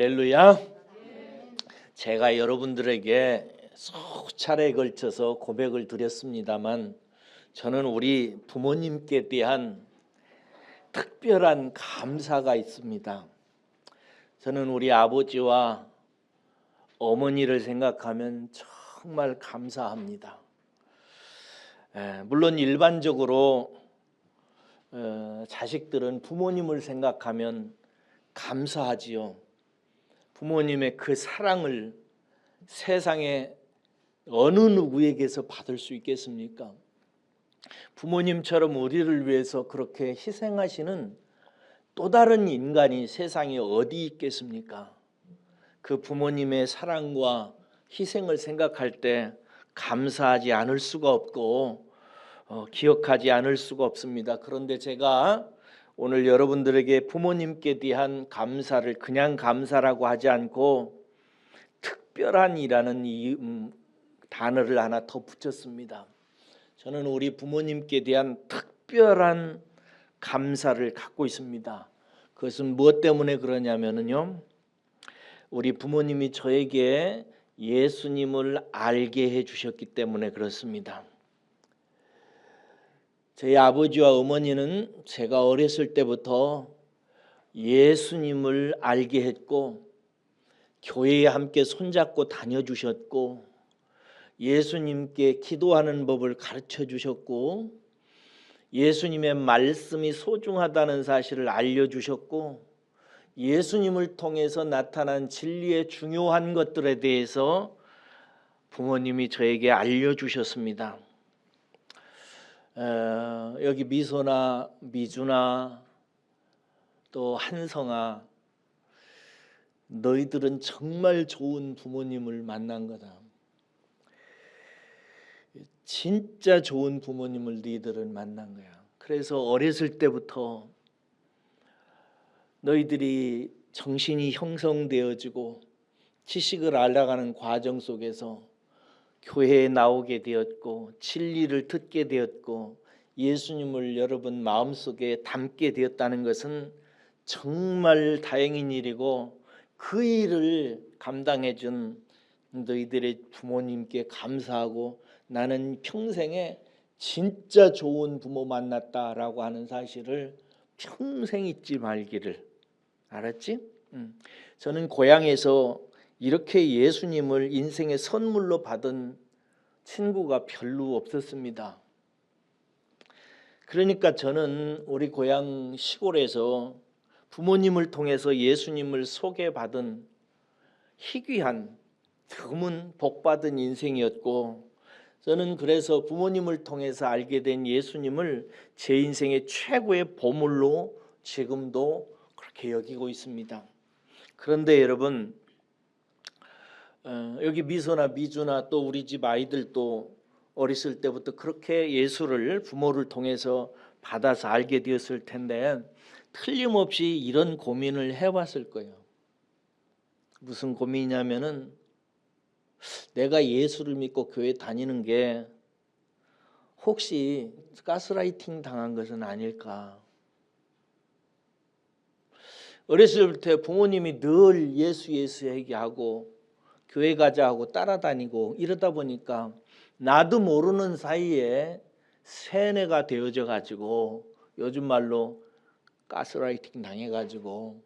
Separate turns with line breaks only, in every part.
할렐루야. 제가 여러분들에게 수차례에 걸쳐서 고백을 드렸습니다만 저는 우리 부모님께 대한 특별한 감사가 있습니다. 저는 우리 아버지와 어머니를 생각하면 정말 감사합니다. 물론 일반적으로 자식들은 부모님을 생각하면 감사하지요. 부모님의 그 사랑을 세상에 어느 누구에게서 받을 수 있겠습니까? 부모님처럼 우리를 위해서 그렇게 희생하시는 또 다른 인간이 세상에 어디 있겠습니까? 그 부모님의 사랑과 희생을 생각할 때 감사하지 않을 수가 없고 기억하지 않을 수가 없습니다. 그런데 제가 오늘 여러분들에게 부모님께 대한 감사를 그냥 감사라고 하지 않고 특별한이라는 이 단어를 하나 더 붙였습니다. 저는 우리 부모님께 대한 특별한 감사를 갖고 있습니다. 그것은 무엇 때문에 그러냐면요, 우리 부모님이 저에게 예수님을 알게 해주셨기 때문에 그렇습니다. 저희 아버지와 어머니는 제가 어렸을 때부터 예수님을 알게 했고 교회에 함께 손잡고 다녀주셨고 예수님께 기도하는 법을 가르쳐 주셨고 예수님의 말씀이 소중하다는 사실을 알려주셨고 예수님을 통해서 나타난 진리의 중요한 것들에 대해서 부모님이 저에게 알려주셨습니다. 여기 미소나 미주나 또 한성아, 너희들은 정말 좋은 부모님을 만난 거다. 진짜 좋은 부모님을 너희들은 만난 거야. 그래서 어렸을 때부터 너희들이 정신이 형성되어지고 지식을 알아가는 과정 속에서 교회에 나오게 되었고 진리를 듣게 되었고 예수님을 여러분 마음속에 담게 되었다는 것은 정말 다행인 일이고 그 일을 감당해 준 너희들의 부모님께 감사하고 나는 평생에 진짜 좋은 부모 만났다라고 하는 사실을 평생 잊지 말기를. 알았지? 저는 고향에서 이렇게 예수님을 인생의 선물로 받은 친구가 별로 없었습니다. 그러니까 저는 우리 고향 시골에서 부모님을 통해서 예수님을 소개받은 희귀한 드문 복받은 인생이었고 저는 그래서 부모님을 통해서 알게 된 예수님을 제 인생의 최고의 보물로 지금도 그렇게 여기고 있습니다. 그런데 여러분, 여기 미소나 미주나 또 우리 집 아이들도 어렸을 때부터 그렇게 예수를 부모를 통해서 받아서 알게 되었을 텐데 틀림없이 이런 고민을 해봤을 거예요. 무슨 고민이냐면은 내가 예수를 믿고 교회 다니는 게 혹시 가스라이팅 당한 것은 아닐까. 어렸을 때 부모님이 늘 예수 얘기하고 교회 가자 하고 따라다니고 이러다 보니까 나도 모르는 사이에 세뇌가 되어져 가지고 요즘 말로 가스라이팅 당해가지고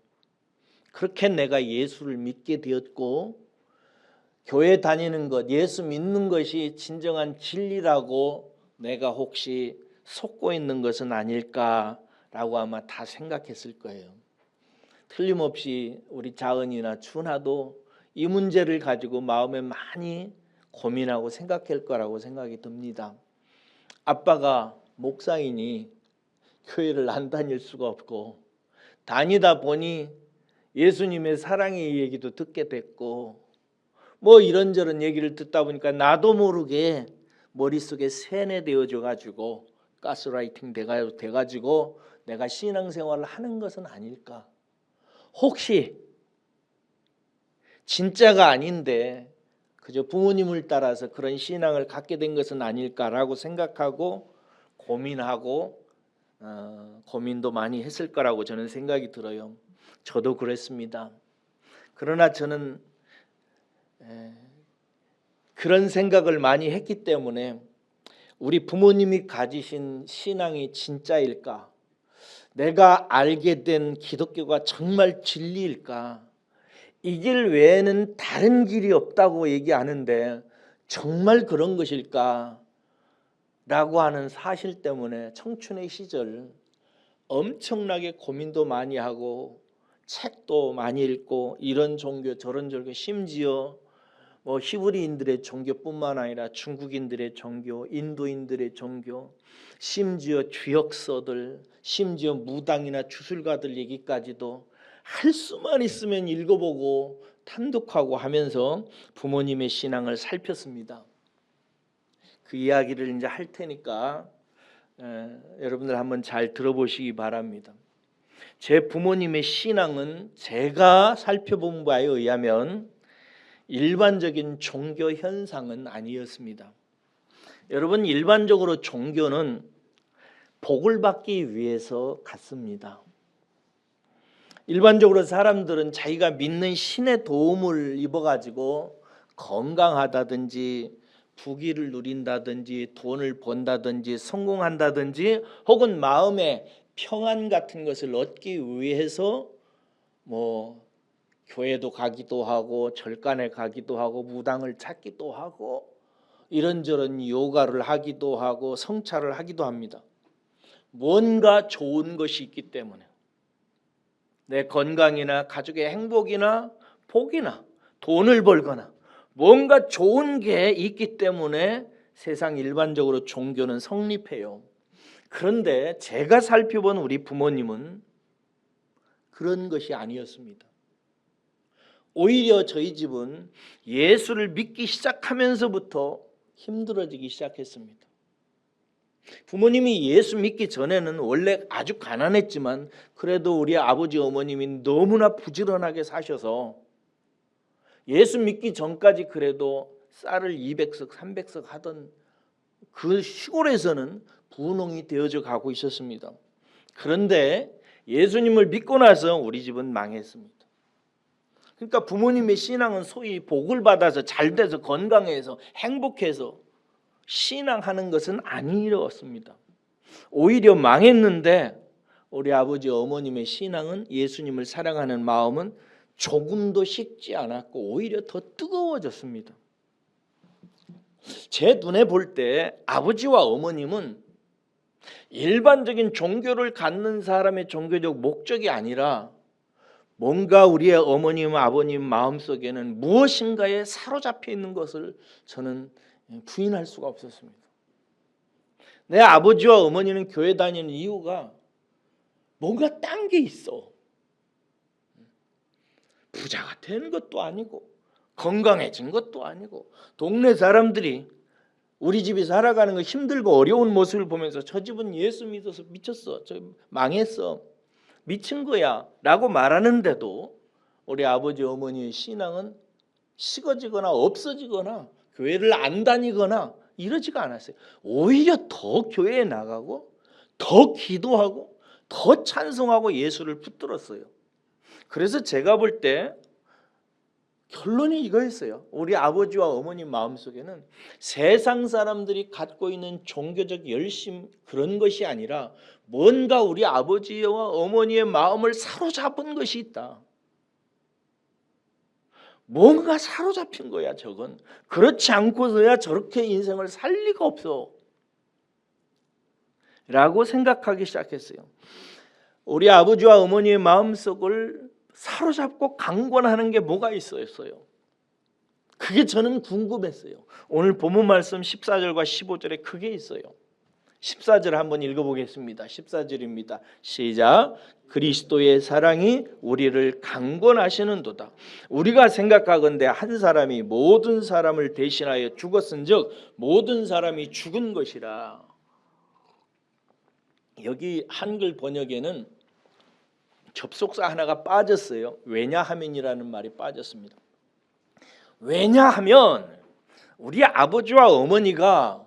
그렇게 내가 예수를 믿게 되었고 교회 다니는 것, 예수 믿는 것이 진정한 진리라고 내가 혹시 속고 있는 것은 아닐까라고 아마 다 생각했을 거예요. 틀림없이 우리 자은이나 준하도 이 문제를 가지고 마음에 많이 고민하고 생각할 거라고 생각이 듭니다. 아빠가 목사이니 교회를 안 다닐 수가 없고 다니다 보니 예수님의 사랑의 얘기도 듣게 됐고 뭐 이런저런 얘기를 듣다 보니까 나도 모르게 머릿속에 세뇌되어져 가지고 가스라이팅 돼가지고 내가 신앙생활을 하는 것은 아닐까. 혹시 진짜가 아닌데 그저 부모님을 따라서 그런 신앙을 갖게 된 것은 아닐까라고 생각하고 고민하고 고민도 많이 했을 거라고 저는 생각이 들어요. 저도 그랬습니다. 그러나 저는 그런 생각을 많이 했기 때문에 우리 부모님이 가지신 신앙이 진짜일까? 내가 알게 된 기독교가 정말 진리일까? 이 길 외에는 다른 길이 없다고 얘기하는데 정말 그런 것일까? 라고 하는 사실 때문에 청춘의 시절 엄청나게 고민도 많이 하고 책도 많이 읽고 이런 종교 저런 종교, 심지어 히브리인들의 종교뿐만 아니라 중국인들의 종교, 인도인들의 종교, 심지어 주역서들, 심지어 무당이나 주술가들 얘기까지도 할 수만 있으면 읽어보고 탐독하고 하면서 부모님의 신앙을 살폈습니다. 그 이야기를 이제 할 테니까 여러분들 한번 잘 들어보시기 바랍니다. 제 부모님의 신앙은 제가 살펴본 바에 의하면 일반적인 종교 현상은 아니었습니다. 여러분, 일반적으로 종교는 복을 받기 위해서 갖습니다. 일반적으로 사람들은 자기가 믿는 신의 도움을 입어가지고 건강하다든지 부귀를 누린다든지 돈을 번다든지 성공한다든지 혹은 마음의 평안 같은 것을 얻기 위해서 교회도 가기도 하고 절간에 가기도 하고 무당을 찾기도 하고 이런저런 요가를 하기도 하고 성찰을 하기도 합니다. 뭔가 좋은 것이 있기 때문에 내 건강이나 가족의 행복이나 복이나 돈을 벌거나 뭔가 좋은 게 있기 때문에 세상 일반적으로 종교는 성립해요. 그런데 제가 살펴본 우리 부모님은 그런 것이 아니었습니다. 오히려 저희 집은 예수를 믿기 시작하면서부터 힘들어지기 시작했습니다. 부모님이 예수 믿기 전에는 원래 아주 가난했지만 그래도 우리 아버지 어머님이 너무나 부지런하게 사셔서 예수 믿기 전까지 그래도 쌀을 200석 300석 하던 그 시골에서는 분홍이 되어져 가고 있었습니다. 그런데 예수님을 믿고 나서 우리 집은 망했습니다. 그러니까 부모님의 신앙은 소위 복을 받아서 잘돼서 건강해서 행복해서 신앙하는 것은 아니었습니다. 오히려 망했는데 우리 아버지 어머님의 신앙은, 예수님을 사랑하는 마음은 조금도 식지 않았고 오히려 더 뜨거워졌습니다. 제 눈에 볼 때 아버지와 어머님은 일반적인 종교를 갖는 사람의 종교적 목적이 아니라 뭔가 우리의 어머님, 아버님 마음속에는 무엇인가에 사로잡혀 있는 것을 저는 부인할 수가 없었습니다. 내 아버지와 어머니는 교회 다니는 이유가 뭔가 딴 게 있어. 부자가 되는 것도 아니고 건강해진 것도 아니고 동네 사람들이 우리 집이 살아가는 거 힘들고 어려운 모습을 보면서 저 집은 예수 믿어서 미쳤어, 저 망했어, 미친 거야 라고 말하는데도 우리 아버지 어머니의 신앙은 식어지거나 없어지거나 교회를 안 다니거나 이러지가 않았어요. 오히려 더 교회에 나가고 더 기도하고 더 찬송하고 예수를 붙들었어요. 그래서 제가 볼 때 결론이 이거였어요. 우리 아버지와 어머니 마음속에는 세상 사람들이 갖고 있는 종교적 열심 그런 것이 아니라 뭔가 우리 아버지와 어머니의 마음을 사로잡은 것이 있다. 뭔가 사로잡힌 거야 저건. 그렇지 않고서야 저렇게 인생을 살 리가 없어 라고 생각하기 시작했어요. 우리 아버지와 어머니의 마음속을 사로잡고 강권하는 게 뭐가 있었어요? 그게 저는 궁금했어요. 오늘 본문 말씀 14절과 15절에 그게 있어요. 14절 한번 읽어보겠습니다. 14절입니다. 시작. 그리스도의 사랑이 우리를 강권하시는도다. 우리가 생각하건대 한 사람이 모든 사람을 대신하여 죽었은즉 모든 사람이 죽은 것이라. 여기 한글 번역에는 접속사 하나가 빠졌어요. 왜냐하면이라는 말이 빠졌습니다. 왜냐하면 우리 아버지와 어머니가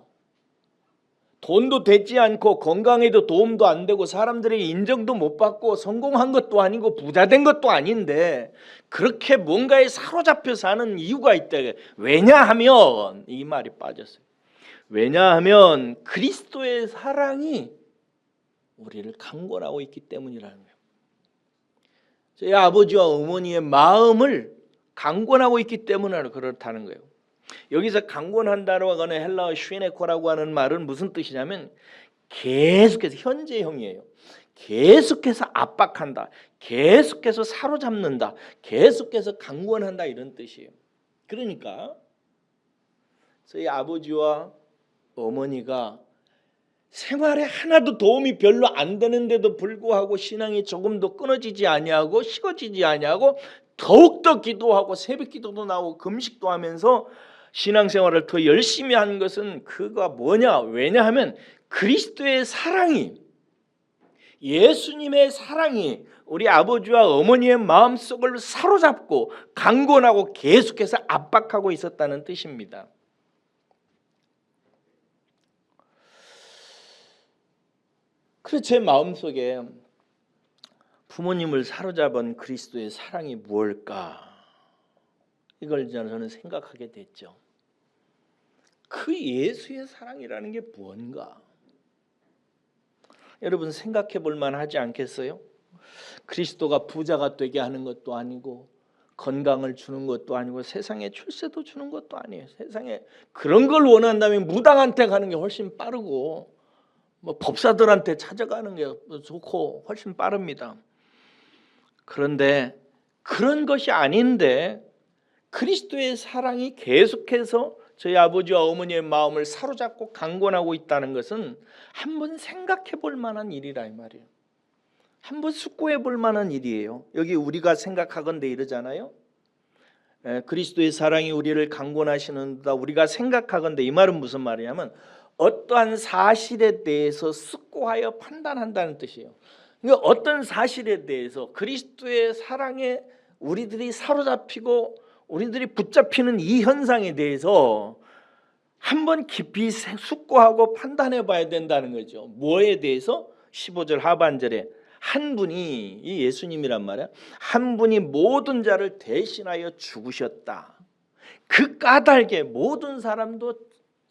돈도 되지 않고 건강에도 도움도 안 되고 사람들의 인정도 못 받고 성공한 것도 아니고 부자 된 것도 아닌데 그렇게 뭔가에 사로잡혀 사는 이유가 있다. 왜냐하면 이 말이 빠졌어요. 왜냐하면 그리스도의 사랑이 우리를 강권하고 있기 때문이라는 거예요. 저희 아버지와 어머니의 마음을 강권하고 있기 때문에 그렇다는 거예요. 여기서 강권한다라고 하는 헬라어 슈네코라고 하는 말은 무슨 뜻이냐면 계속해서 현재형이에요. 계속해서 압박한다, 계속해서 사로잡는다, 계속해서 강권한다 이런 뜻이에요. 그러니까 저희 아버지와 어머니가 생활에 하나도 도움이 별로 안 되는데도 불구하고 신앙이 조금도 끊어지지 아니하고 식어지지 아니하고 더욱더 기도하고 새벽기도도 나오고 금식도 하면서 신앙생활을 더 열심히 한 것은 그가 뭐냐? 왜냐하면 그리스도의 사랑이, 예수님의 사랑이 우리 아버지와 어머니의 마음속을 사로잡고 강권하고 계속해서 압박하고 있었다는 뜻입니다. 그래서 제 마음속에 부모님을 사로잡은 그리스도의 사랑이 무엇일까? 이걸 저는 생각하게 됐죠. 그 예수의 사랑이라는 게 뭔가? 여러분 생각해 볼 만하지 않겠어요? 그리스도가 부자가 되게 하는 것도 아니고 건강을 주는 것도 아니고 세상에 출세도 주는 것도 아니에요. 세상에 그런 걸 원한다면 무당한테 가는 게 훨씬 빠르고 뭐 법사들한테 찾아가는 게 좋고 훨씬 빠릅니다. 그런데 그런 것이 아닌데 그리스도의 사랑이 계속해서 저희 아버지와 어머니의 마음을 사로잡고 강권하고 있다는 것은 한번 생각해 볼 만한 일이라 이 말이에요. 한번 숙고해 볼 만한 일이에요. 여기 우리가 생각하건대 이러잖아요. 그리스도의 사랑이 우리를 강권하시는다. 우리가 생각하건대 이 말은 무슨 말이냐면 어떠한 사실에 대해서 숙고하여 판단한다는 뜻이에요. 그러니까 어떤 사실에 대해서 그리스도의 사랑에 우리들이 사로잡히고 우리들이 붙잡히는 이 현상에 대해서 한번 깊이 숙고하고 판단해 봐야 된다는 거죠. 뭐에 대해서? 15절 하반절에 한 분이, 이 예수님이란 말이야, 한 분이 모든 자를 대신하여 죽으셨다. 그 까닭에 모든 사람도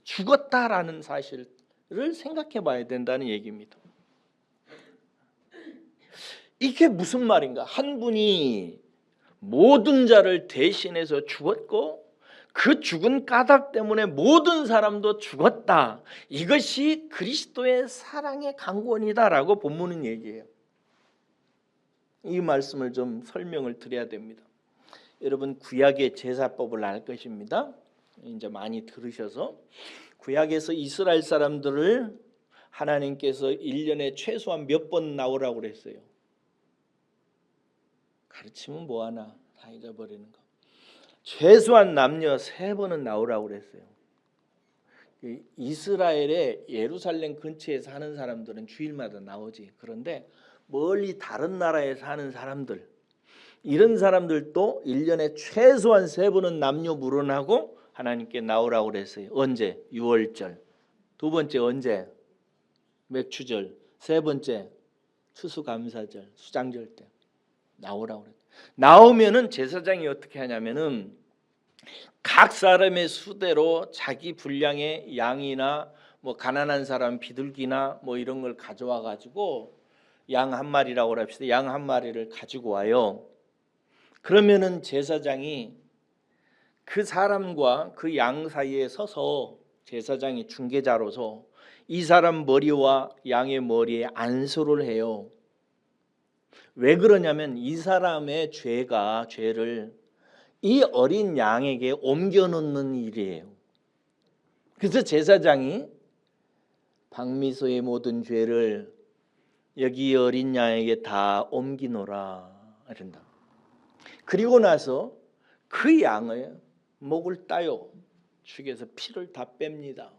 죽었다라는 사실을 생각해 봐야 된다는 얘기입니다. 이게 무슨 말인가? 한 분이 모든 자를 대신해서 죽었고 그 죽은 까닭 때문에 모든 사람도 죽었다. 이것이 그리스도의 사랑의 강권이다라고 본문은 얘기해요. 이 말씀을 좀 설명을 드려야 됩니다. 여러분 구약의 제사법을 알 것입니다. 이제 많이 들으셔서 구약에서 이스라엘 사람들을 하나님께서 1년에 최소한 몇 번 나오라고 그랬어요. 가르치면 뭐하나 다 잊어버리는 거. 최소한 남녀 3번은 나오라고 그랬어요. 이스라엘의 예루살렘 근처에 사는 사람들은 주일마다 나오지. 그런데 멀리 다른 나라에 사는 사람들, 이런 사람들도 1년에 최소한 3번은 남녀 물어나고 하나님께 나오라고 그랬어요. 언제? 6월절. 두 번째 언제? 맥추절. 세 번째 추수감사절, 수장절 때 나오라고 그랬어요. 나오면은 제사장이 어떻게 하냐면은 각 사람의 수대로 자기 분량의 양이나 뭐 가난한 사람 비둘기나 뭐 이런 걸 가져와 가지고 양 한 마리라고 합시다. 양 한 마리를 가지고 와요. 그러면은 제사장이 그 사람과 그 양 사이에 서서 제사장이 중개자로서 이 사람 머리와 양의 머리에 안수를 해요. 왜 그러냐면 이 사람의 죄를 이 어린 양에게 옮겨놓는 일이에요. 그래서 제사장이 박미소의 모든 죄를 여기 어린 양에게 다 옮기노라 이런다. 그리고 나서 그 양의 목을 따요. 축에서 피를 다 뺍니다.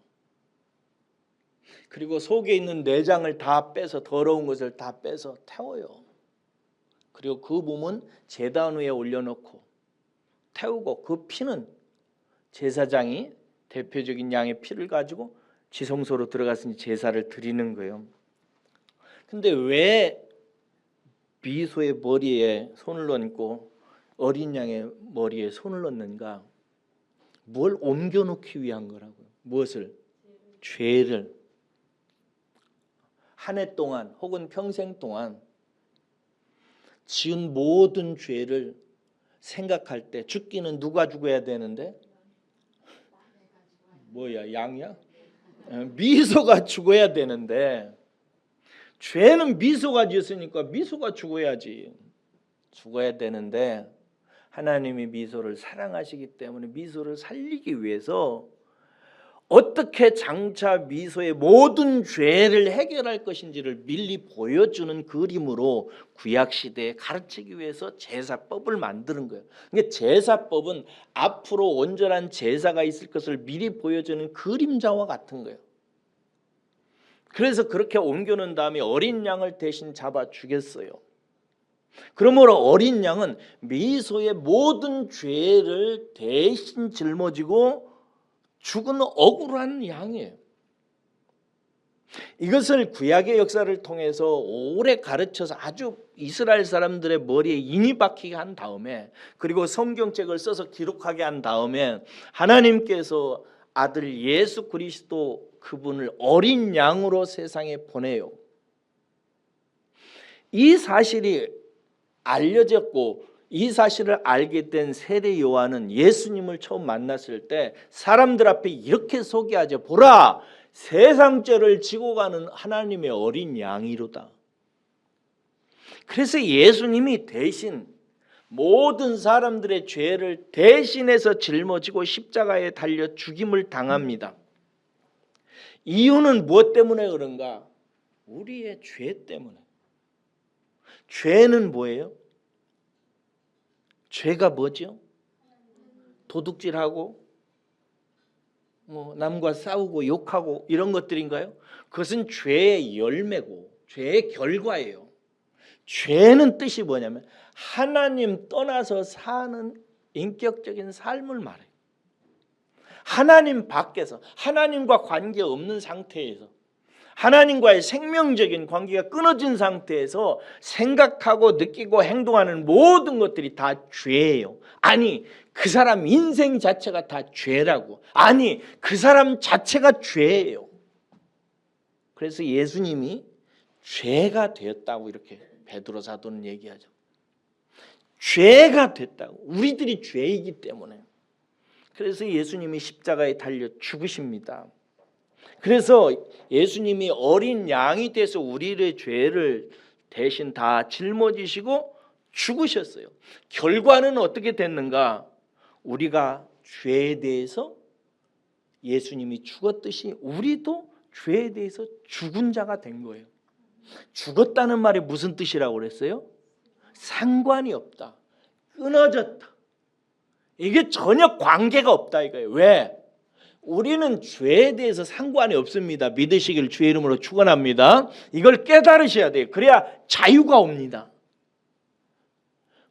그리고 속에 있는 내장을 다 빼서 더러운 것을 다 빼서 태워요. 그리고 그 몸은 제단 위에 올려놓고 태우고 그 피는 제사장이 대표적인 양의 피를 가지고 지성소로 들어갔으니 제사를 드리는 거예요. 근데 왜 미소의 머리에 손을 얹고 어린 양의 머리에 손을 얹는가? 뭘 옮겨놓기 위한 거라고요. 무엇을? 죄를. 한 해 동안 혹은 평생 동안 지은 모든 죄를 생각할 때 죽기는 누가 죽어야 되는데? 뭐야, 양이야? 미소가 죽어야 되는데 죄는 미소가 지었으니까 미소가 죽어야지. 죽어야 되는데 하나님이 미소를 사랑하시기 때문에 미소를 살리기 위해서 어떻게 장차 미소의 모든 죄를 해결할 것인지를 미리 보여주는 그림으로 구약시대에 가르치기 위해서 제사법을 만드는 거예요. 그러니까 제사법은 앞으로 온전한 제사가 있을 것을 미리 보여주는 그림자와 같은 거예요. 그래서 그렇게 옮겨놓은 다음에 어린 양을 대신 잡아 죽였어요. 그러므로 어린 양은 미소의 모든 죄를 대신 짊어지고 죽은 억울한 양이에요. 이것을 구약의 역사를 통해서 오래 가르쳐서 아주 이스라엘 사람들의 머리에 인이 박히게 한 다음에 그리고 성경책을 써서 기록하게 한 다음에 하나님께서 아들 예수 그리스도 그분을 어린 양으로 세상에 보내요. 이 사실이 알려졌고 이 사실을 알게 된 세례 요한은 예수님을 처음 만났을 때 사람들 앞에 이렇게 소개하죠. 보라, 세상 죄를 지고 가는 하나님의 어린 양이로다. 그래서 예수님이 대신 모든 사람들의 죄를 대신해서 짊어지고 십자가에 달려 죽임을 당합니다. 이유는 무엇 때문에 그런가? 우리의 죄 때문에. 죄는 뭐예요? 죄가 뭐죠? 도둑질하고 남과 싸우고 욕하고 이런 것들인가요? 그것은 죄의 열매고 죄의 결과예요. 죄는 뜻이 뭐냐면 하나님 떠나서 사는 인격적인 삶을 말해요. 하나님 밖에서 하나님과 관계없는 상태에서 하나님과의 생명적인 관계가 끊어진 상태에서 생각하고 느끼고 행동하는 모든 것들이 다 죄예요. 아니, 그 사람 인생 자체가 다 죄라고. 아니, 그 사람 자체가 죄예요. 그래서 예수님이 죄가 되었다고 이렇게 베드로 사도는 얘기하죠. 죄가 됐다고. 우리들이 죄이기 때문에. 그래서 예수님이 십자가에 달려 죽으십니다. 그래서 예수님이 어린 양이 돼서 우리의 죄를 대신 다 짊어지시고 죽으셨어요. 결과는 어떻게 됐는가? 우리가 죄에 대해서 예수님이 죽었듯이 우리도 죄에 대해서 죽은 자가 된 거예요. 죽었다는 말이 무슨 뜻이라고 그랬어요? 상관이 없다. 끊어졌다. 이게 전혀 관계가 없다 이거예요. 왜? 우리는 죄에 대해서 상관이 없습니다. 믿으시길 주의 이름으로 축원합니다. 이걸 깨달으셔야 돼요. 그래야 자유가 옵니다.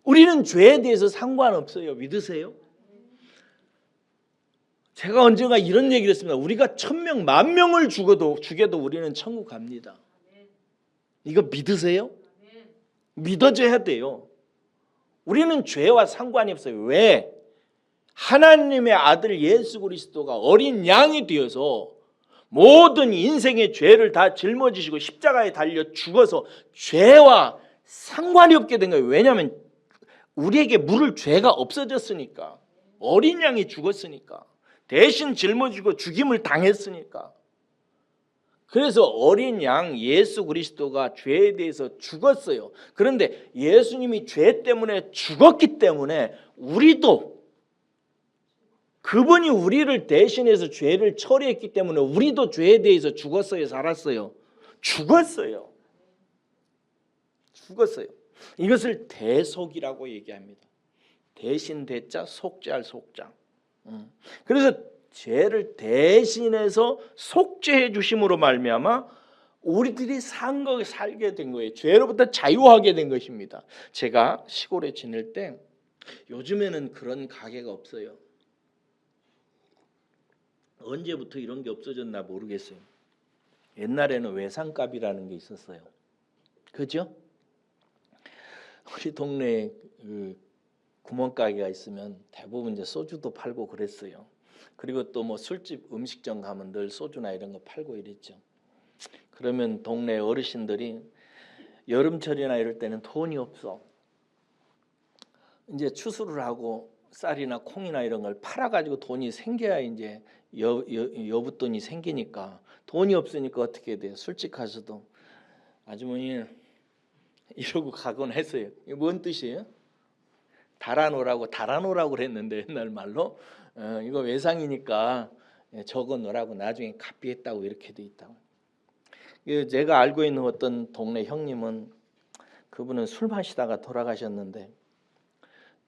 우리는 죄에 대해서 상관없어요. 믿으세요? 제가 언젠가 이런 얘기를 했습니다. 우리가 1000명, 10,000명을 죽여도 우리는 천국 갑니다. 이거 믿으세요? 믿어줘야 돼요. 우리는 죄와 상관이 없어요. 왜? 하나님의 아들 예수 그리스도가 어린 양이 되어서 모든 인생의 죄를 다 짊어지시고 십자가에 달려 죽어서 죄와 상관이 없게 된 거예요. 왜냐하면 우리에게 물을 죄가 없어졌으니까. 어린 양이 죽었으니까. 대신 짊어지고 죽임을 당했으니까. 그래서 어린 양 예수 그리스도가 죄에 대해서 죽었어요. 그런데 예수님이 죄 때문에 죽었기 때문에 우리도 그분이 우리를 대신해서 죄를 처리했기 때문에 우리도 죄에 대해서 죽었어요, 살았어요? 죽었어요. 이것을 대속이라고 얘기합니다. 대신 대자, 속죄할 속자. 그래서 죄를 대신해서 속죄해 주심으로 말미암아 우리들이 살게 된 거예요. 죄로부터 자유하게 된 것입니다. 제가 시골에 지낼 때 요즘에는 그런 가게가 없어요. 언제부터 이런 게 없어졌나 모르겠어요. 옛날에는 외상값이라는 게 있었어요. 그죠? 우리 동네에 그 구멍가게가 있으면 대부분 이제 소주도 팔고 그랬어요. 그리고 또 뭐 술집 음식점 가면 늘 소주나 이런 거 팔고 이랬죠. 그러면 동네 어르신들이 여름철이나 이럴 때는 돈이 없어. 이제 추수를 하고 쌀이나 콩이나 이런 걸 팔아가지고 돈이 생겨야 이제 여윳돈이 생기니까 돈이 없으니까 어떻게 돼요? 술집 가서도 아주머니 이러고 가곤 했어요. 이게 뭔 뜻이에요? 달아놓으라고 그랬는데 옛날 말로 이거 외상이니까 적어 놓으라고 나중에 갚겠다고 이렇게 돼 있다고. 제가 알고 있는 어떤 동네 형님은 그분은 술 마시다가 돌아가셨는데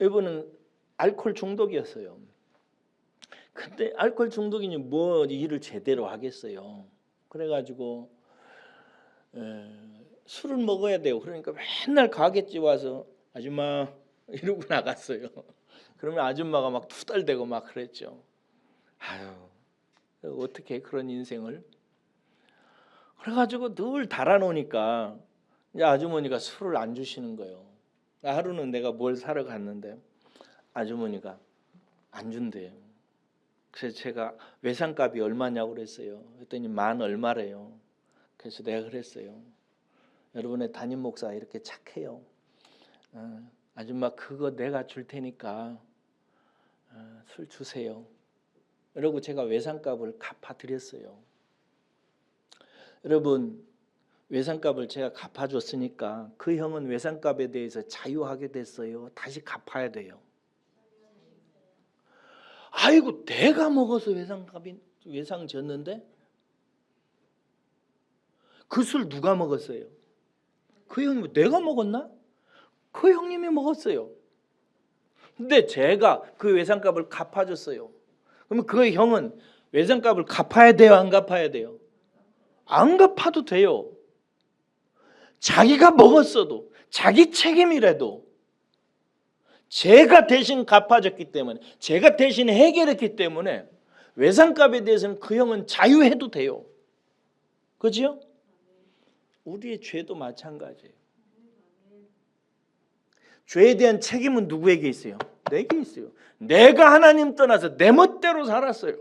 이분은 알코올 중독이었어요. 근데 알코올 중독이니 뭐 일을 제대로 하겠어요. 그래가지고 술을 먹어야 돼요. 그러니까 맨날 가게집 와서 아줌마 이러고 나갔어요. 그러면 아줌마가 막 투덜대고 막 그랬죠. 아유, 어떻게 그런 인생을? 그래가지고 늘 달아놓으니까 이제 아주머니가 술을 안 주시는 거예요. 하루는 내가 뭘 사러 갔는데 아주머니가 안 준대요. 그래서 제가 외상값이 얼마냐고 그랬어요. 그랬더니 10,000 얼마래요. 그래서 내가 그랬어요. 여러분의 담임 목사 이렇게 착해요. 아줌마 그거 내가 줄 테니까 술 주세요. 이러고 제가 외상값을 갚아드렸어요. 여러분 외상값을 제가 갚아줬으니까 그 형은 외상값에 대해서 자유하게 됐어요. 다시 갚아야 돼요. 아이고 내가 먹어서 외상 졌는데 그 술 누가 먹었어요? 그 형님 내가 먹었나? 그 형님이 먹었어요. 근데 제가 그 외상값을 갚아줬어요. 그러면 그 형은 외상값을 갚아야 돼요? 안 갚아야 돼요? 안 갚아도 돼요. 자기가 먹었어도 자기 책임이라도 제가 대신 갚아줬기 때문에 제가 대신 해결했기 때문에 외상값에 대해서는 그 형은 자유해도 돼요. 그렇죠? 우리의 죄도 마찬가지예요. 죄에 대한 책임은 누구에게 있어요? 내게 있어요. 내가 하나님 떠나서 내 멋대로 살았어요.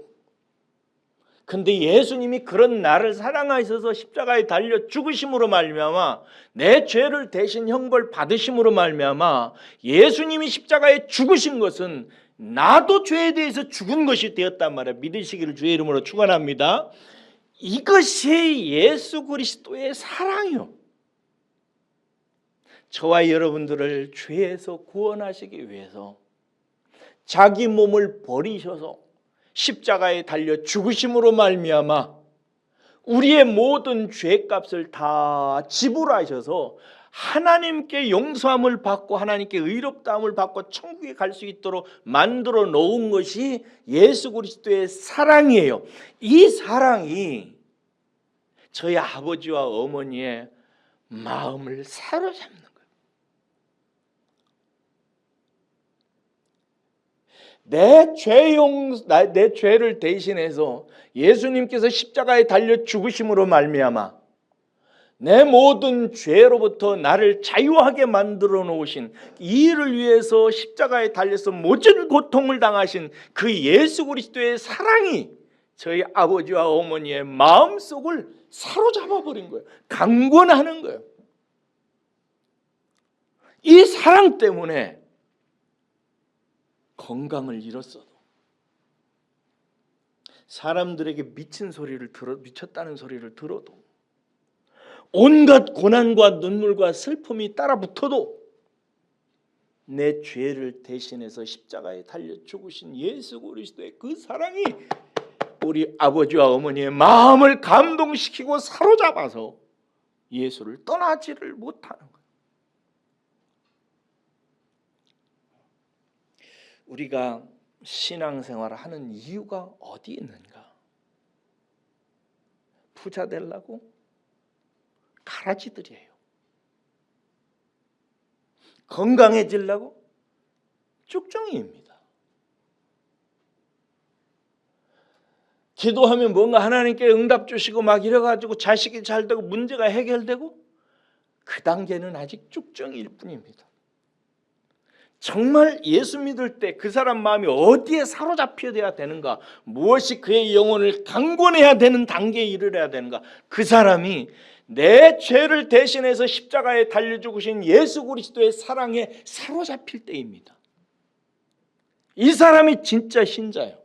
근데 예수님이 그런 나를 사랑하셔서 십자가에 달려 죽으심으로 말미암아 내 죄를 대신 형벌 받으심으로 말미암아 예수님이 십자가에 죽으신 것은 나도 죄에 대해서 죽은 것이 되었단 말이에요. 믿으시기를 주의 이름으로 축원합니다. 이것이 예수 그리스도의 사랑이요. 저와 여러분들을 죄에서 구원하시기 위해서 자기 몸을 버리셔서 십자가에 달려 죽으심으로 말미암아 우리의 모든 죄값을 다 지불하셔서 하나님께 용서함을 받고 하나님께 의롭다함을 받고 천국에 갈 수 있도록 만들어 놓은 것이 예수 그리스도의 사랑이에요. 이 사랑이 저희 아버지와 어머니의 마음을 사로잡는 거예요. 내 죄를 대신해서 예수님께서 십자가에 달려 죽으심으로 말미암아 내 모든 죄로부터 나를 자유하게 만들어 놓으신 이 일을 위해서 십자가에 달려서 모든 고통을 당하신 그 예수 그리스도의 사랑이 저희 아버지와 어머니의 마음속을 사로잡아 버린 거예요. 강권하는 거예요. 이 사랑 때문에 건강을 잃었어도 사람들에게 미쳤다는 소리를 들어도 온갖 고난과 눈물과 슬픔이 따라붙어도 내 죄를 대신해서 십자가에 달려 죽으신 예수 그리스도의 그 사랑이 우리 아버지와 어머니의 마음을 감동시키고 사로잡아서 예수를 떠나지를 못하는 거예요. 우리가 신앙생활을 하는 이유가 어디 있는가? 부자 되려고? 가라지들이에요. 건강해지려고? 쭉정이입니다. 기도하면 뭔가 하나님께 응답 주시고 막 이래가지고 자식이 잘 되고 문제가 해결되고, 그 단계는 아직 쭉정이일 뿐입니다. 정말 예수 믿을 때 그 사람 마음이 어디에 사로잡혀야 되는가, 무엇이 그의 영혼을 강권해야 되는 단계에 이르러야 되는가, 그 사람이 내 죄를 대신해서 십자가에 달려 죽으신 예수 그리스도의 사랑에 사로잡힐 때입니다. 이 사람이 진짜 신자예요.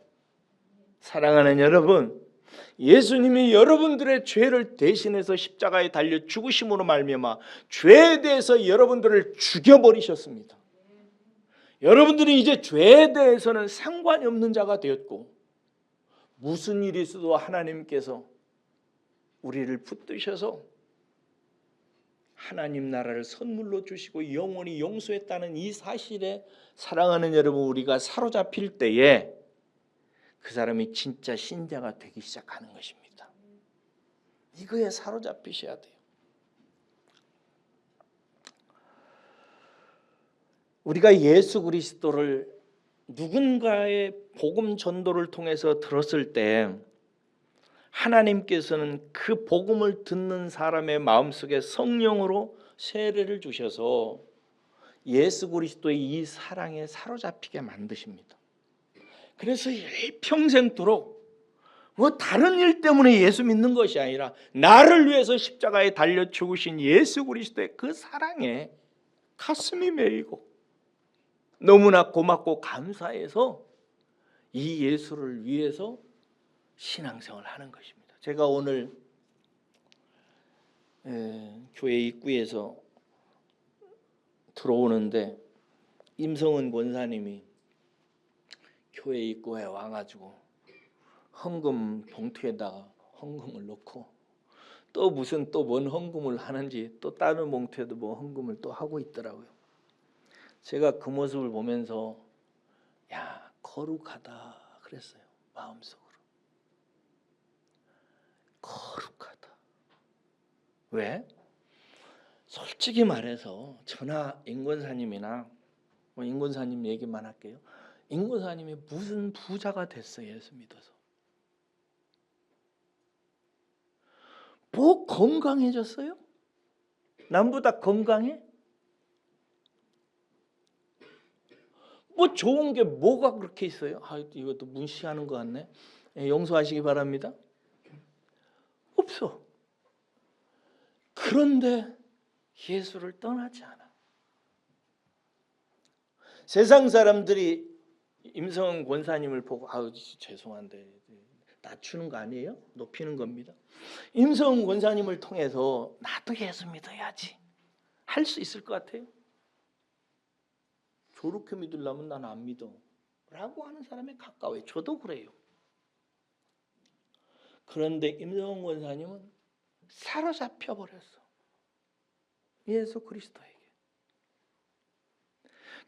사랑하는 여러분, 예수님이 여러분들의 죄를 대신해서 십자가에 달려 죽으심으로 말미암아 죄에 대해서 여러분들을 죽여버리셨습니다. 여러분들이 이제 죄에 대해서는 상관이 없는 자가 되었고, 무슨 일이 있어도 하나님께서 우리를 붙드셔서 하나님 나라를 선물로 주시고 영원히 용서했다는 이 사실에, 사랑하는 여러분, 우리가 사로잡힐 때에 그 사람이 진짜 신자가 되기 시작하는 것입니다. 이거에 사로잡히셔야 돼요. 우리가 예수 그리스도를 누군가의 복음 전도를 통해서 들었을 때 하나님께서는 그 복음을 듣는 사람의 마음속에 성령으로 세례를 주셔서 예수 그리스도의 이 사랑에 사로잡히게 만드십니다. 그래서 일평생도록 뭐 다른 일 때문에 예수 믿는 것이 아니라 나를 위해서 십자가에 달려 죽으신 예수 그리스도의 그 사랑에 가슴이 메이고 너무나 고맙고 감사해서 이 예수를 위해서 신앙생활을 하는 것입니다. 제가 오늘 교회 입구에서 들어오는데 임성은 권사님이 교회 입구에 와가지고 헌금 봉투에다가 헌금을 넣고 또 무슨 또 뭔 헌금을 하는지 또 다른 봉투에도 뭐 헌금을 또 하고 있더라고요. 제가 그 모습을 보면서 야, 거룩하다 그랬어요. 마음속으로. 거룩하다. 왜? 솔직히 말해서 저나 임권사님이나 뭐 임권사님 얘기만 할게요. 임권사님이 무슨 부자가 됐어요, 예수 믿어서. 뭐 건강해졌어요? 남보다 건강해? 뭐 좋은 게 뭐가 그렇게 있어요? 아, 이것도 문시하는 것 같네. 용서하시기 바랍니다. 없어. 그런데 예수를 떠나지 않아. 세상 사람들이 임성은 권사님을 보고 아우 죄송한데 낮추는 거 아니에요? 높이는 겁니다. 임성은 권사님을 통해서 나도 예수 믿어야지 할 수 있을 것 같아요? 저렇게 믿으려면 난 안 믿어 라고 하는 사람에 가까워요. 저도 그래요. 그런데 임성은 권사님은 사로잡혀 버렸어. 예수 그리스도에게.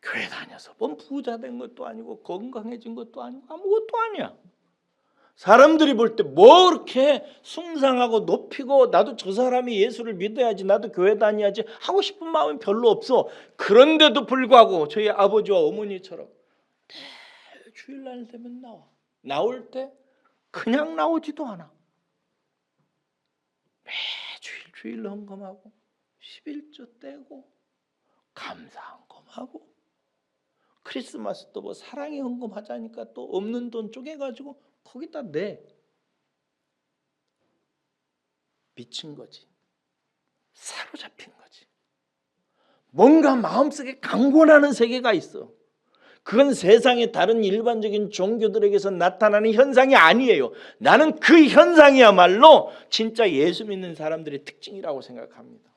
교회 다녀서 뭔 부자 된 것도 아니고 건강해진 것도 아니고 아무것도 아니야. 사람들이 볼 때 뭐 이렇게 숭상하고 높이고 나도 저 사람이 예수를 믿어야지 나도 교회 다녀야지 하고 싶은 마음이 별로 없어. 그런데도 불구하고 저희 아버지와 어머니처럼 주일날 되면 나와. 나올 때 그냥 나오지도 않아. 매주일 주일 헌금하고 11조 떼고 감사 헌금하고 크리스마스 또 뭐 사랑의 헌금하자니까 또 없는 돈 쪼개가지고 거기다 내. 미친 거지. 사로잡힌 거지. 뭔가 마음속에 강권하는 세계가 있어. 그건 세상의 다른 일반적인 종교들에게서 나타나는 현상이 아니에요. 나는 그 현상이야말로 진짜 예수 믿는 사람들의 특징이라고 생각합니다.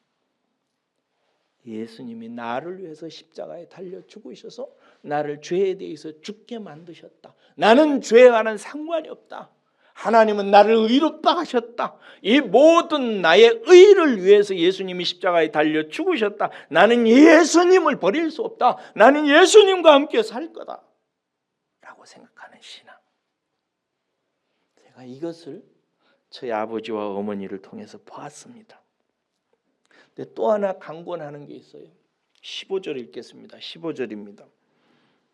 예수님이 나를 위해서 십자가에 달려 죽으셔서 나를 죄에 대해서 죽게 만드셨다. 나는 죄와는 상관이 없다. 하나님은 나를 의롭다 하셨다. 이 모든 나의 의를 위해서 예수님이 십자가에 달려 죽으셨다. 나는 예수님을 버릴 수 없다. 나는 예수님과 함께 살 거다 라고 생각하는 신앙. 제가 이것을 저희 아버지와 어머니를 통해서 보았습니다. 근데 또 하나 강권하는 게 있어요. 15절 읽겠습니다. 15절입니다.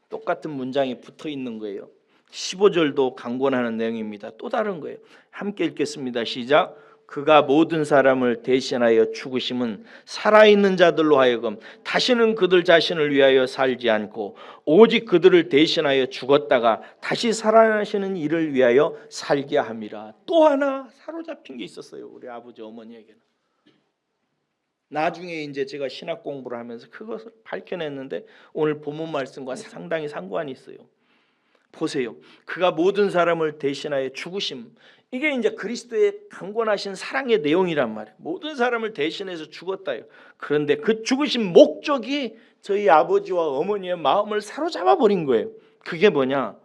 똑같은 문장이 붙어 있는 거예요. 15절도 강권하는 내용입니다. 또 다른 거예요. 함께 읽겠습니다. 시작. 그가 모든 사람을 대신하여 죽으심은 살아있는 자들로 하여금 다시는 그들 자신을 위하여 살지 않고 오직 그들을 대신하여 죽었다가 다시 살아나시는 이를 위하여 살게 함이라. 또 하나 사로잡힌 게 있었어요. 우리 아버지 어머니에게는. 나중에 이제 제가 신학 공부를 하면서 그것을 밝혀냈는데 오늘 본문 말씀과 상당히 상관이 있어요. 보세요. 그가 모든 사람을 대신하여 죽으심. 이게 이제 그리스도의 강권하신 사랑의 내용이란 말이에요. 모든 사람을 대신해서 죽었다요. 그런데 그 죽으신 목적이 저희 아버지와 어머니의 마음을 사로잡아 버린 거예요. 그게 뭐냐?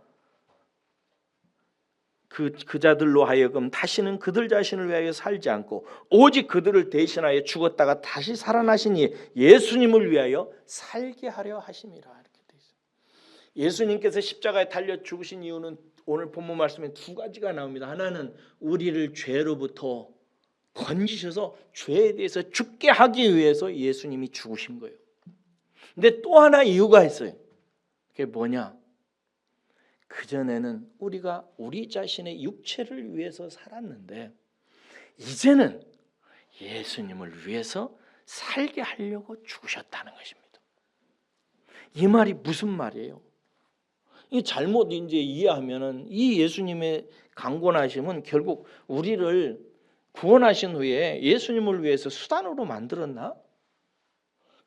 그 자들로 하여금 다시는 그들 자신을 위하여 살지 않고 오직 그들을 대신하여 죽었다가 다시 살아나시니 예수님을 위하여 살게 하려 하심이라. 이렇게 돼 있어요. 예수님께서 십자가에 달려 죽으신 이유는 오늘 본문 말씀에 두 가지가 나옵니다. 하나는 우리를 죄로부터 건지셔서 죄에 대해서 죽게 하기 위해서 예수님이 죽으신 거예요. 근데 또 하나 이유가 있어요. 그게 뭐냐? 그전에는 우리가 우리 자신의 육체를 위해서 살았는데 이제는 예수님을 위해서 살게 하려고 죽으셨다는 것입니다. 이 말이 무슨 말이에요? 이 잘못 이제 이해하면은 이 예수님의 강권하심은 결국 우리를 구원하신 후에 예수님을 위해서 수단으로 만들었나?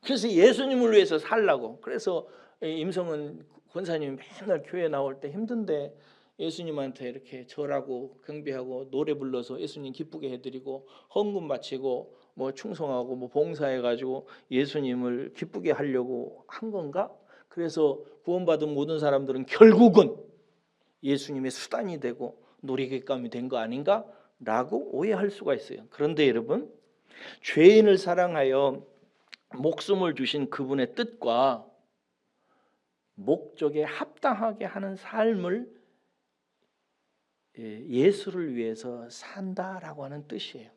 그래서 예수님을 위해서 살라고. 그래서 임성은 권사님이 맨날 교회 나올 때 힘든데 예수님한테 이렇게 절하고 경배하고 노래 불러서 예수님 기쁘게 해드리고 헌금 바치고 뭐 충성하고 뭐 봉사해가지고 예수님을 기쁘게 하려고 한 건가? 그래서 구원받은 모든 사람들은 결국은 예수님의 수단이 되고 놀이객감이 된 거 아닌가? 라고 오해할 수가 있어요. 그런데 여러분, 죄인을 사랑하여 목숨을 주신 그분의 뜻과 목적에 합당하게 하는 삶을 예수를 위해서 산다라고 하는 뜻이에요.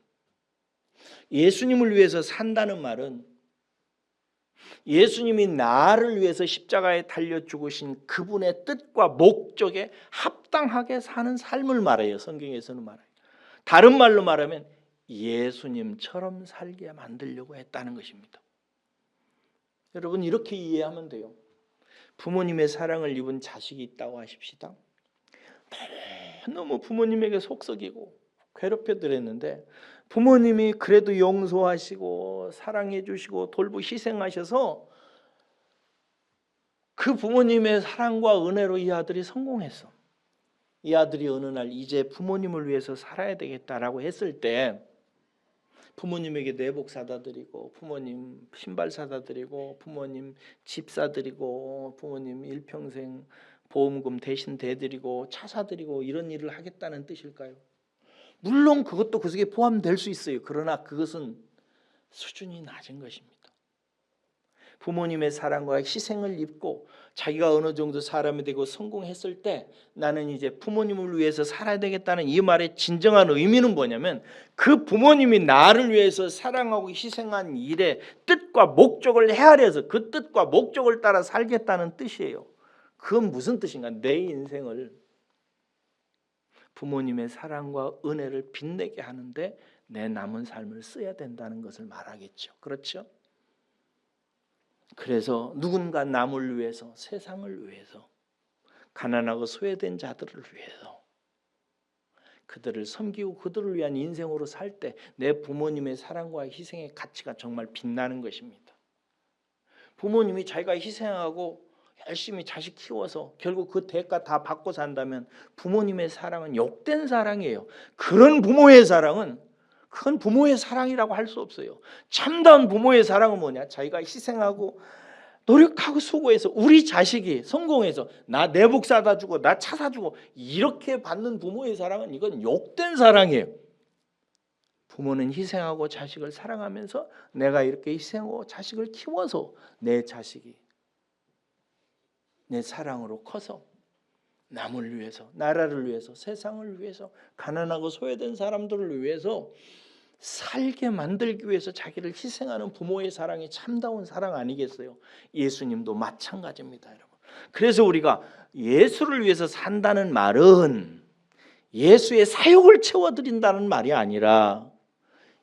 예수님을 위해서 산다는 말은 예수님이 나를 위해서 십자가에 달려 죽으신 그분의 뜻과 목적에 합당하게 사는 삶을 말해요. 성경에서는 말해요. 다른 말로 말하면 예수님처럼 살게 만들려고 했다는 것입니다. 여러분 이렇게 이해하면 돼요. 부모님의 사랑을 입은 자식이 있다고 하십시다. 너무 부모님에게 속썩이고 괴롭혀 드렸는데 부모님이 그래도 용서하시고 사랑해 주시고 돌보 희생하셔서 그 부모님의 사랑과 은혜로 이 아들이 성공했어. 이 아들이 어느 날 이제 부모님을 위해서 살아야 되겠다라고 했을 때 부모님에게 내복 사다 드리고 부모님 신발 사다 드리고 부모님 집 사드리고 부모님 일평생 보험금 대신 대드리고 차 사드리고 이런 일을 하겠다는 뜻일까요? 물론 그것도 그 속에 포함될 수 있어요. 그러나 그것은 수준이 낮은 것입니다. 부모님의 사랑과 희생을 입고 자기가 어느 정도 사람이 되고 성공했을 때 나는 이제 부모님을 위해서 살아야 되겠다는 이 말의 진정한 의미는 뭐냐면 그 부모님이 나를 위해서 사랑하고 희생한 일의 뜻과 목적을 헤아려서 그 뜻과 목적을 따라 살겠다는 뜻이에요. 그건 무슨 뜻인가? 내 인생을 부모님의 사랑과 은혜를 빛내게 하는데 내 남은 삶을 써야 된다는 것을 말하겠죠. 그렇죠? 그래서 누군가 남을 위해서, 세상을 위해서, 가난하고 소외된 자들을 위해서 그들을 섬기고 그들을 위한 인생으로 살 때 내 부모님의 사랑과 희생의 가치가 정말 빛나는 것입니다. 부모님이 자기가 희생하고 열심히 자식 키워서 결국 그 대가 다 받고 산다면 부모님의 사랑은 욕된 사랑이에요. 그런 부모의 사랑은 그건 부모의 사랑이라고 할 수 없어요. 참다운 부모의 사랑은 뭐냐? 자기가 희생하고 노력하고 수고해서 우리 자식이 성공해서 나 내복 사다 주고 나 차 사주고 이렇게 받는 부모의 사랑은 이건 욕된 사랑이에요. 부모는 희생하고 자식을 사랑하면서 내가 이렇게 희생하고 자식을 키워서 내 자식이 내 사랑으로 커서 남을 위해서, 나라를 위해서, 세상을 위해서, 가난하고 소외된 사람들을 위해서 살게 만들기 위해서 자기를 희생하는 부모의 사랑이 참다운 사랑 아니겠어요? 예수님도 마찬가지입니다, 여러분. 그래서 우리가 예수를 위해서 산다는 말은 예수의 사역을 채워드린다는 말이 아니라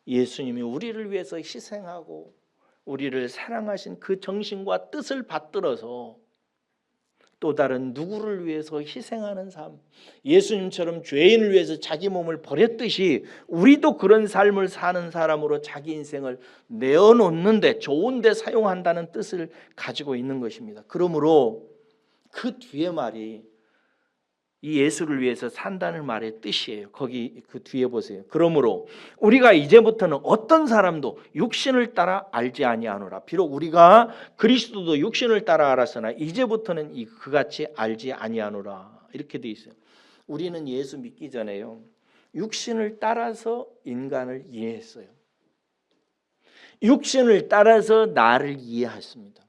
예수님이 우리를 위해서 희생하고 우리를 사랑하신 그 정신과 뜻을 받들어서 또 다른 누구를 위해서 희생하는 삶, 예수님처럼 죄인을 위해서 자기 몸을 버렸듯이 우리도 그런 삶을 사는 사람으로 자기 인생을 내어놓는데 좋은 데 사용한다는 뜻을 가지고 있는 것입니다. 그러므로 그 뒤에 말이 이 예수를 위해서 산다는 말의 뜻이에요. 거기 그 뒤에 보세요. 그러므로 우리가 이제부터는 어떤 사람도 육신을 따라 알지 아니하노라. 비록 우리가 그리스도도 육신을 따라 알았으나 이제부터는 그같이 알지 아니하노라. 이렇게 돼 있어요. 우리는 예수 믿기 전에요, 육신을 따라서 인간을 이해했어요. 육신을 따라서 나를 이해했습니다.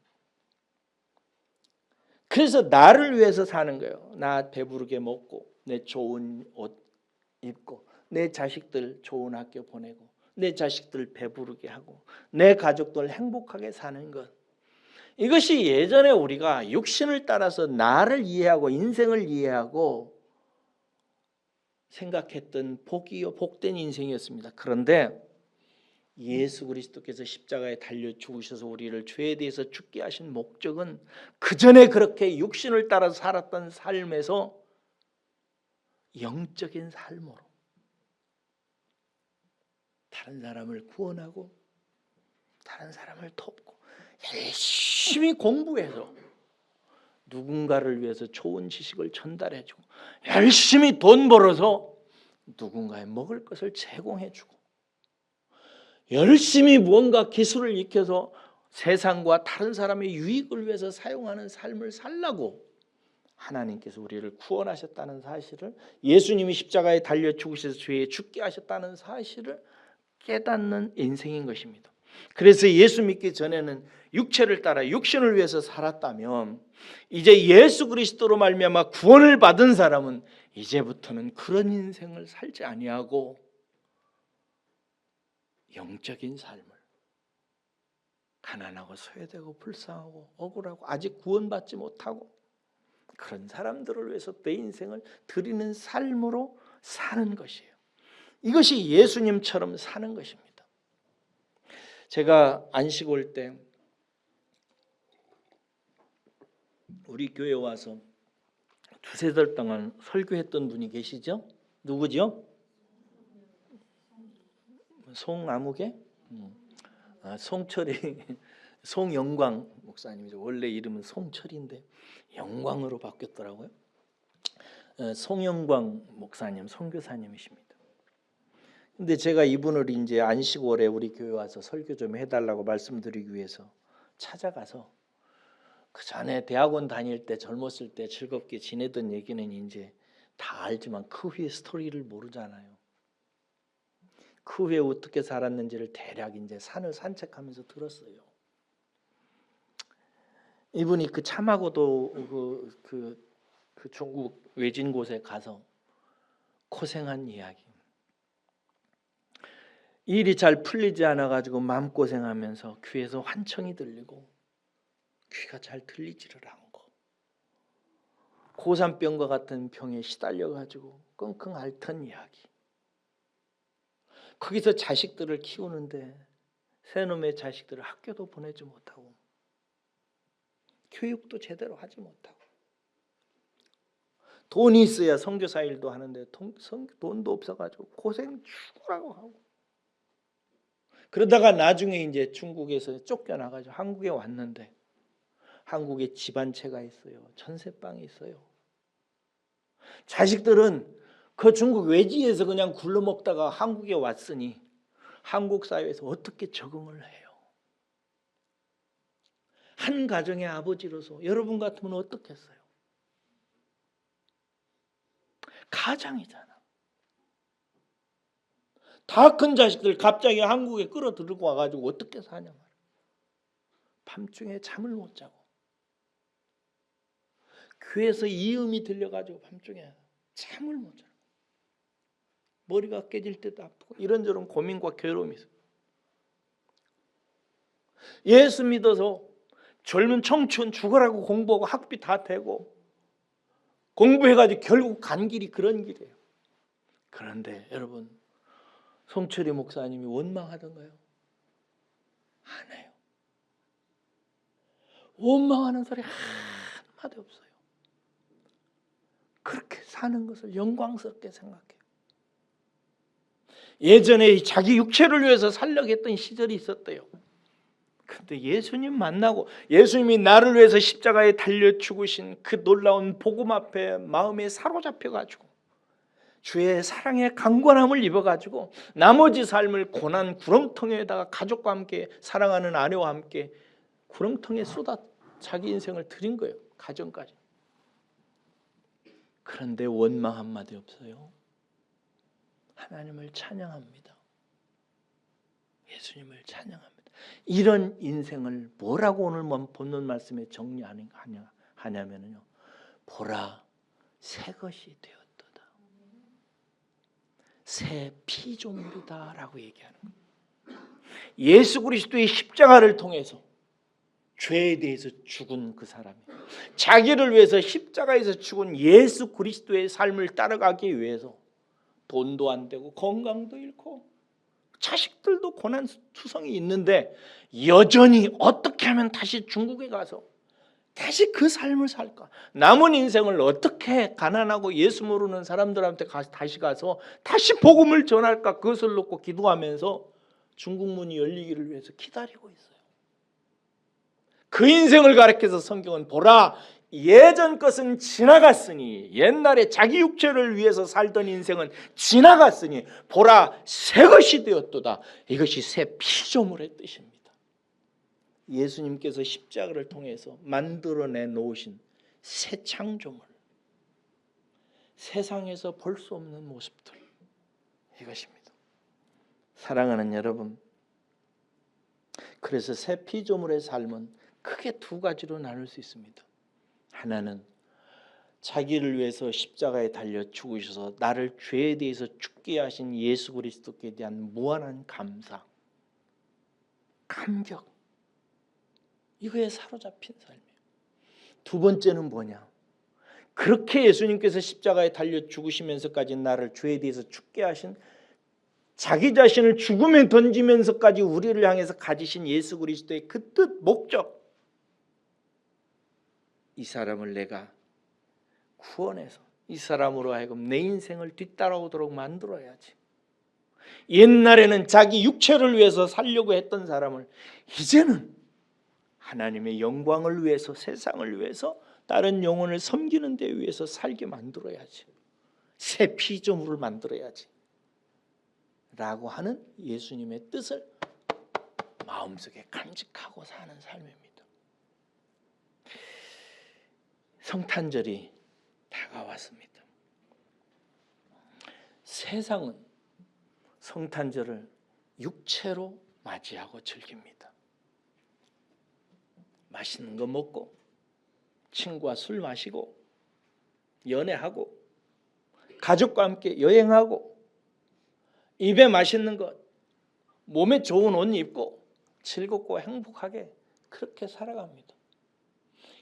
그래서 나를 위해서 사는 거예요. 나 배부르게 먹고 내 좋은 옷 입고 내 자식들 좋은 학교 보내고 내 자식들 배부르게 하고 내 가족들 행복하게 사는 것, 이것이 예전에 우리가 육신을 따라서 나를 이해하고 인생을 이해하고 생각했던 복이요 복된 인생이었습니다. 그런데 예수 그리스도께서 십자가에 달려 죽으셔서 우리를 죄에 대해서 죽게 하신 목적은 그전에 그렇게 육신을 따라 살았던 삶에서 영적인 삶으로 다른 사람을 구원하고 다른 사람을 돕고 열심히 공부해서 누군가를 위해서 좋은 지식을 전달해주고 열심히 돈 벌어서 누군가의 먹을 것을 제공해주고 열심히 무언가 기술을 익혀서 세상과 다른 사람의 유익을 위해서 사용하는 삶을 살라고 하나님께서 우리를 구원하셨다는 사실을, 예수님이 십자가에 달려 죽으셔서 죄에 죽게 하셨다는 사실을 깨닫는 인생인 것입니다. 그래서 예수 믿기 전에는 육체를 따라 육신을 위해서 살았다면 이제 예수 그리스도로 말미암아 구원을 받은 사람은 이제부터는 그런 인생을 살지 아니하고 영적인 삶을, 가난하고 소외되고 불쌍하고 억울하고 아직 구원받지 못하고 그런 사람들을 위해서 내 인생을 드리는 삶으로 사는 것이에요. 이것이 예수님처럼 사는 것입니다. 제가 안식 올 때 우리 교회 와서 두세 달 동안 설교했던 분이 계시죠? 누구죠? 송아무개? 송철이 송영광 목사님이죠. 원래 이름은 송철인데 영광으로 바뀌었더라고요. 송영광 목사님, 선교사님이십니다. 근데 제가 이분을 이제 안식월에 우리 교회 와서 설교 좀 해달라고 말씀드리기 위해서 찾아가서, 그 전에 대학원 다닐 때 젊었을 때 즐겁게 지내던 얘기는 이제 다 알지만 그 후의 스토리를 모르잖아요. 그 후에 어떻게 살았는지를 대략 이제 산을 산책하면서 들었어요. 이분이 그 참하고도 그 중국 외진 곳에 가서 고생한 이야기. 일이 잘 풀리지 않아 가지고 마음고생하면서 귀에서 환청이 들리고 귀가 잘 들리지를 않고 고산병과 같은 병에 시달려 가지고 끙끙 앓던 이야기. 거기서 자식들을 키우는데 세 놈의 자식들을 학교도 보내지 못하고 교육도 제대로 하지 못하고 돈이 있어야 선교사 일도 하는데 돈도 없어가지고 고생 죽으라고 하고, 그러다가 나중에 이제 중국에서 쫓겨나가지고 한국에 왔는데 한국에 집 한 채가 있어요. 전세방이 있어요. 자식들은 그 중국 외지에서 그냥 굴러먹다가 한국에 왔으니 한국 사회에서 어떻게 적응을 해요? 한 가정의 아버지로서 여러분 같으면 어떻겠어요? 가장이잖아. 다 큰 자식들 갑자기 한국에 끌어들고 와가지고 어떻게 사냐 말이야. 밤중에 잠을 못 자고 귀에서 이음이 들려가지고 밤중에 잠을 못 자고 머리가 깨질 때도 아프고 이런저런 고민과 괴로움이 있어요. 예수 믿어서 젊은 청춘 죽으라고 공부하고 학비 다 대고 공부해가지고 결국 간 길이 그런 길이에요. 그런데 여러분, 송철이 목사님이 원망하던가요? 안 해요. 원망하는 소리 한마디 없어요. 그렇게 사는 것을 영광스럽게 생각해요. 예전에 자기 육체를 위해서 살려고 했던 시절이 있었대요. 그런데 예수님 만나고 예수님이 나를 위해서 십자가에 달려 죽으신 그 놀라운 복음 앞에 마음에 사로잡혀가지고 주의 사랑의 강권함을 입어가지고 나머지 삶을 고난 구렁텅이에다가 가족과 함께 사랑하는 아내와 함께 구렁텅이에 쏟아 자기 인생을 드린 거예요. 가정까지. 그런데 원망 한마디 없어요. 하나님을 찬양합니다. 예수님을 찬양합니다. 이런 인생을 뭐라고 오늘 본문 말씀에 정리하냐면요, 보라 새 것이 되었도다. 새 피조물이다 라고 얘기하는 거예요. 예수 그리스도의 십자가를 통해서 죄에 대해서 죽은 그 사람이 자기를 위해서 십자가에서 죽은 예수 그리스도의 삶을 따라가기 위해서 돈도 안 되고 건강도 잃고 자식들도 고난투성이 있는데 여전히 어떻게 하면 다시 중국에 가서 다시 그 삶을 살까? 남은 인생을 어떻게 가난하고 예수 모르는 사람들한테 다시 가서 다시 복음을 전할까? 그것을 놓고 기도하면서 중국 문이 열리기를 위해서 기다리고 있어요. 그 인생을 가리켜서 성경은 보라 예전 것은 지나갔으니, 옛날에 자기 육체를 위해서 살던 인생은 지나갔으니 보라 새 것이 되었도다. 이것이 새 피조물의 뜻입니다. 예수님께서 십자가를 통해서 만들어내 놓으신 새 창조물, 세상에서 볼 수 없는 모습들, 이것입니다. 사랑하는 여러분, 그래서 새 피조물의 삶은 크게 두 가지로 나눌 수 있습니다. 하나는 자기를 위해서 십자가에 달려 죽으셔서 나를 죄에 대해서 죽게 하신 예수 그리스도께 대한 무한한 감사, 감격, 이거에 사로잡힌 삶이에요. 두 번째는 뭐냐? 그렇게 예수님께서 십자가에 달려 죽으시면서까지 나를 죄에 대해서 죽게 하신, 자기 자신을 죽음에 던지면서까지 우리를 향해서 가지신 예수 그리스도의 그 뜻, 목적, 이 사람을 내가 구원해서 이 사람으로 하여금 내 인생을 뒤따라오도록 만들어야지. 옛날에는 자기 육체를 위해서 살려고 했던 사람을 이제는 하나님의 영광을 위해서, 세상을 위해서, 다른 영혼을 섬기는 데 위해서 살게 만들어야지. 새 피조물을 만들어야지 라고 하는 예수님의 뜻을 마음속에 간직하고 사는 삶입니다. 성탄절이 다가왔습니다. 세상은 성탄절을 육체로 맞이하고 즐깁니다. 맛있는 거 먹고 친구와 술 마시고 연애하고 가족과 함께 여행하고 입에 맛있는 것, 몸에 좋은 옷 입고 즐겁고 행복하게 그렇게 살아갑니다.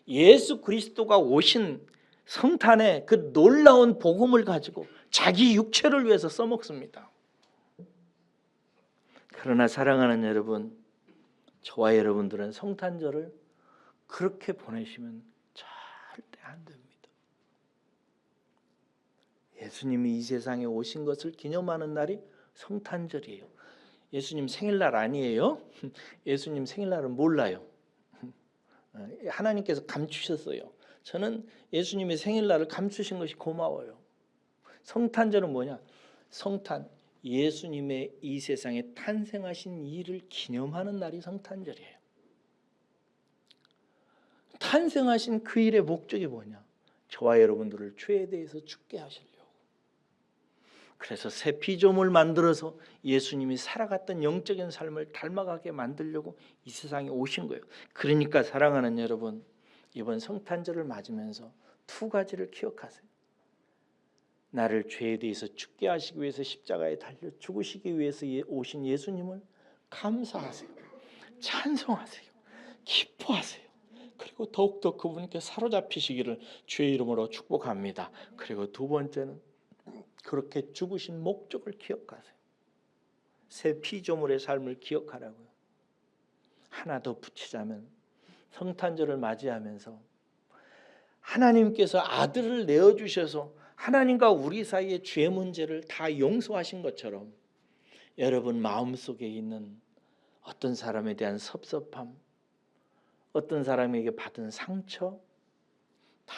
예수 그리스도가 오신 성탄의 그 놀라운 복음을 가지고 자기 육체를 위해서 써먹습니다. 그러나 사랑하는 여러분, 저와 여러분들은 성탄절을 그렇게 보내시면 절대 안 됩니다. 예수님이 이 세상에 오신 것을 기념하는 날이 성탄절이에요. 예수님 생일날 아니에요. 예수님 생일날은 몰라요. 하나님께서 감추셨어요. 저는 예수님의 생일날을 감추신 것이 고마워요. 성탄절은 뭐냐? 성탄, 예수님의 이 세상에 탄생하신 일을 기념하는 날이 성탄절이에요. 탄생하신 그 일의 목적이 뭐냐? 저와 여러분들을 죄에 대해서 죽게 하시려고. 그래서 새 피조물 만들어서 예수님이 살아갔던 영적인 삶을 닮아가게 만들려고 이 세상에 오신 거예요. 그러니까 사랑하는 여러분, 이번 성탄절을 맞으면서 두 가지를 기억하세요. 나를 죄에 대해서 죽게 하시기 위해서 십자가에 달려 죽으시기 위해서 오신 예수님을 감사하세요. 찬송하세요. 기뻐하세요. 그리고 더욱더 그분께 사로잡히시기를 주의 이름으로 축복합니다. 그리고 두 번째는 그렇게 죽으신 목적을 기억하세요. 새 피조물의 삶을 기억하라고요. 하나 더 붙이자면 성탄절을 맞이하면서 하나님께서 아들을 내어주셔서 하나님과 우리 사이의 죄 문제를 다 용서하신 것처럼 여러분 마음속에 있는 어떤 사람에 대한 섭섭함, 어떤 사람에게 받은 상처 다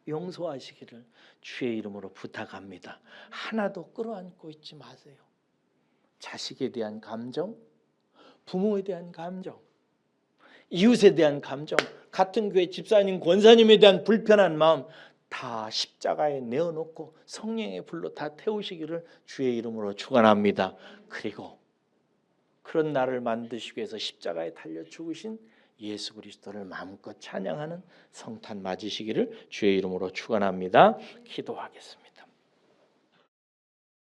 용서하시기를 주의 이름으로 부탁합니다. 하나도 끌어안고 있지 마세요. 자식에 대한 감정, 부모에 대한 감정, 이웃에 대한 감정, 같은 교회 집사님, 권사님에 대한 불편한 마음 다 십자가에 내어놓고 성령의 불로 다 태우시기를 주의 이름으로 축원합니다. 그리고 그런 나를 만드시기 위해서 십자가에 달려 죽으신 예수 그리스도를 마음껏 찬양하는 성탄 맞으시기를 주의 이름으로 축원합니다. 기도하겠습니다.